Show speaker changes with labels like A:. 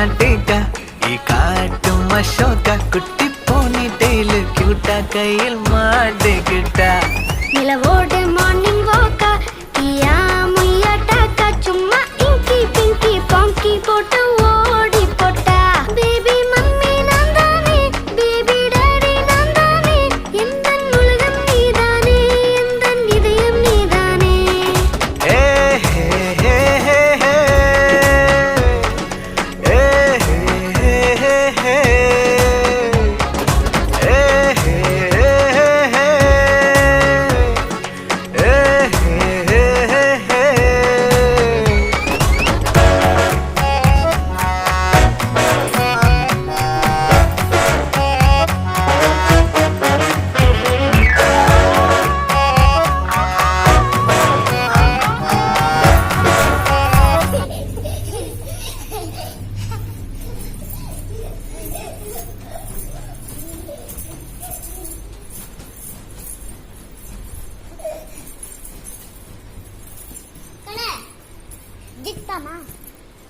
A: மாட்டேக்கா காட்டும் அசோகா குட்டி போனி டெய்லு கியூட்டா கையில் மாட்டிக்கிட்டா
B: நிலவோடு மார்னிங் வாக்கா கியா முய்யா டாக்கா சும்மா இங்கி பிங்கி பாங்கி போட்டு ஓடி போட்டா பேபி மம்மி நான் தானே பேபி டாடி நான் தானே எந்தன் உலகம் நீதானே எந்தன் இதயம் நீதானே
A: ஏ ஹே ஹே ஹே ஹே ஏ ஹே ஹே ஹே ஹே ஏ ஹே ஹே ஹே ஹே ஏ ஹே ஹே ஹே ஹே
B: கண்ணே ஜித்தாமா